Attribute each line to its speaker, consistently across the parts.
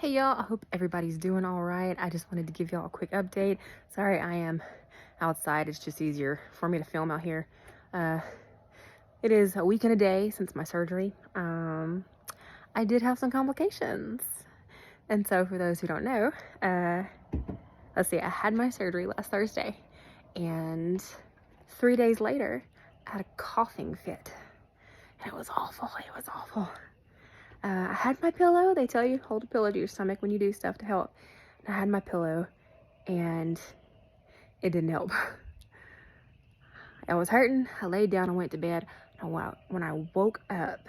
Speaker 1: Hey y'all, I hope everybody's doing all right. I just wanted to give y'all a quick update. Sorry, I am outside. It's just easier for me to film out here. Uh, it is a week and a day since my surgery. I did have some complications. And so for those who don't know, let's see, I had my surgery last Thursday. And 3 days later, I had a coughing fit. And it was awful. It was awful. I had my pillow. They tell you hold a pillow to your stomach when you do stuff to help. And I had my pillow and it didn't help. I was hurting. I laid down and went to bed. And when I woke up,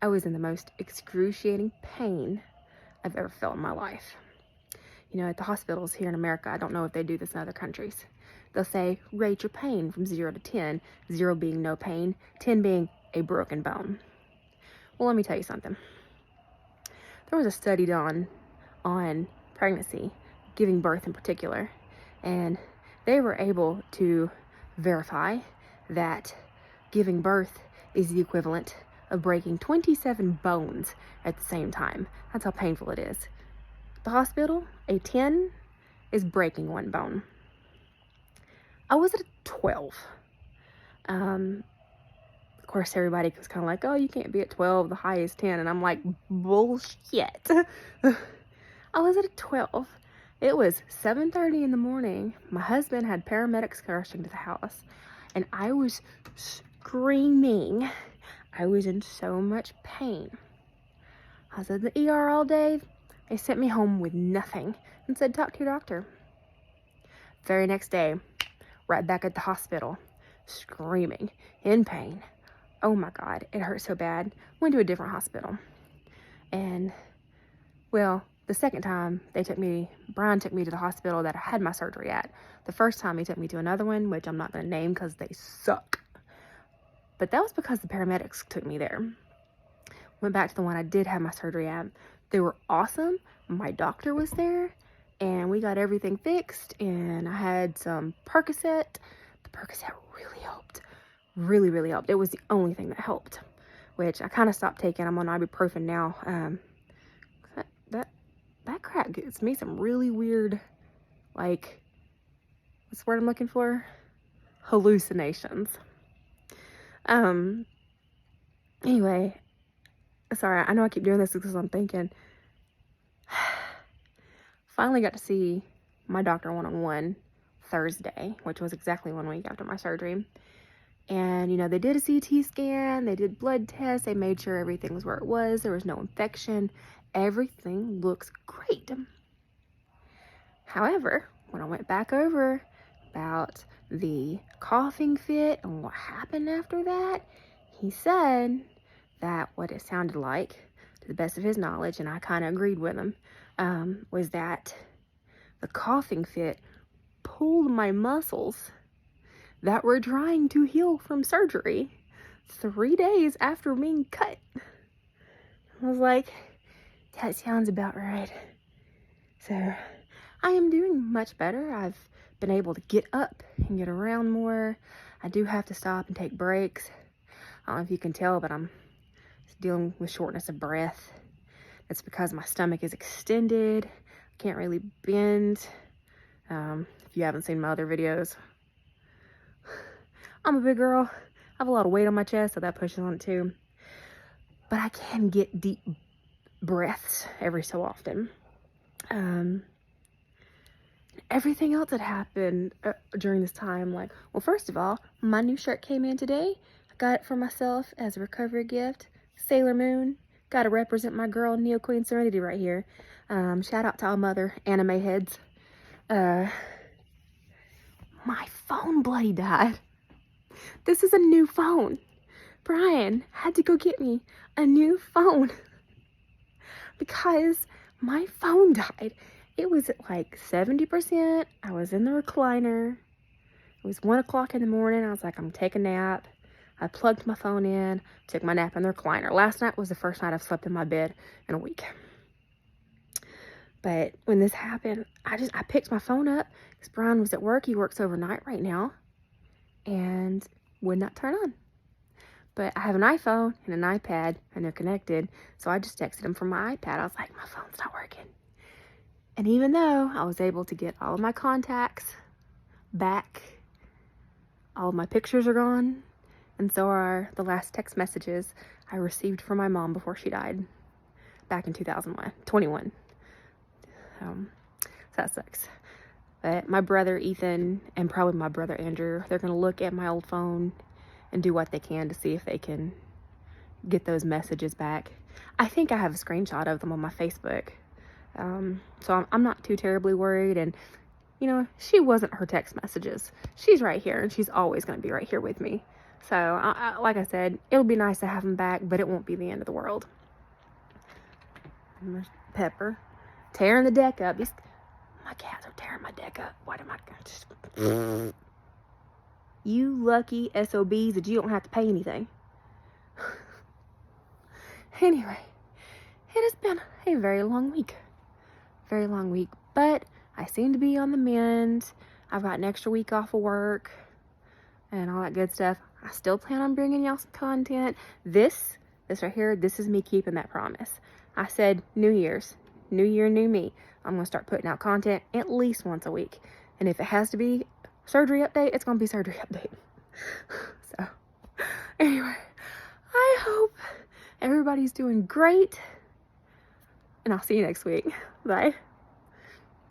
Speaker 1: I was in the most excruciating pain I've ever felt in my life. You know, at the hospitals here in America, I don't know if they do this in other countries. They'll say, rate your pain from 0 to 10, 0 being no pain, 10 being a broken bone. Well, let me tell you something. There was a study done on pregnancy, giving birth in particular, and they were able to verify that giving birth is the equivalent of breaking 27 bones at the same time. That's how painful it is. At the hospital, a 10 is breaking one bone. I was at a 12. Of course, everybody was kind of like, oh, you can't be at 12, the high is 10. And I'm like, bullshit. I was at a 12. It was 7:30 in the morning. My husband had paramedics rushing to the house. And I was screaming. I was in so much pain. I was at the ER all day. They sent me home with nothing and said, talk to your doctor. Very next day, right back at the hospital, screaming, in pain. Oh my God, it hurt so bad. Went to a different hospital. And, well, the second time Brian took me to the hospital that I had my surgery at. The first time he took me to another one, which I'm not going to name because they suck. But that was because the paramedics took me there. Went back to the one I did have my surgery at. They were awesome. My doctor was there. And we got everything fixed. And I had some Percocet. The Percocet really helped. Really, really helped. It was the only thing that helped, which I kind of stopped taking. I'm on ibuprofen now. That crap gives me some really weird, like, what's the word I'm looking for? Hallucinations. Anyway, sorry, I know I keep doing this because I'm thinking. Finally got to see my doctor one-on-one Thursday, which was exactly 1 week after my surgery. And, you know, they did a CT scan, they did blood tests, they made sure everything was where it was, there was no infection. Everything looks great. However, when I went back over about the coughing fit and what happened after that, he said that what it sounded like, to the best of his knowledge, and I kind of agreed with him, was that the coughing fit pulled my muscles that were trying to heal from surgery 3 days after being cut. I was like, that sounds about right. So I am doing much better. I've been able to get up and get around more. I do have to stop and take breaks. I don't know if you can tell, but I'm dealing with shortness of breath. It's because my stomach is extended. I can't really bend. If you haven't seen my other videos, I'm a big girl. I have a lot of weight on my chest, so that pushes on it too. But I can get deep breaths every so often. Everything else that happened during this time, like, well, first of all, my new shirt came in today. I got it for myself as a recovery gift. Sailor Moon. Got to represent my girl, Neo Queen Serenity, right here. Shout out to all mother anime heads. My phone bloody died. This is a new phone. Brian had to go get me a new phone because my phone died. It was at like 70%. I was in the recliner. It was 1 o'clock in the morning. I was like, I'm taking a nap. I plugged my phone in, took my nap in the recliner. Last night was the first night I've slept in my bed in a week. But when this happened, I picked my phone up because Brian was at work. He works overnight right now and would not turn on. But I have an iPhone and an iPad, and they're connected. So I just texted him from my iPad. I was like, my phone's not working. And even though I was able to get all of my contacts back, all of my pictures are gone, and so are the last text messages I received from my mom before she died back in 2021. So that sucks. But my brother Ethan and probably my brother Andrew, they're going to look at my old phone and do what they can to see if they can get those messages back. I think I have a screenshot of them on my Facebook. So I'm not too terribly worried. And, you know, she wasn't her text messages. She's right here, and she's always going to be right here with me. So, like I said, it'll be nice to have them back, but it won't be the end of the world. And there's Pepper tearing the deck up. My cats are tearing my deck up. What am I just... You lucky SOBs that you don't have to pay anything. Anyway, it has been a very long week. Very long week, but I seem to be on the mend. I've got an extra week off of work and all that good stuff. I still plan on bringing y'all some content. This right here, this is me keeping that promise. I said New Year's, new year, new me. I'm going to start putting out content at least once a week. And if it has to be surgery update, it's going to be surgery update. So, anyway, I hope everybody's doing great. And I'll see you next week. Bye.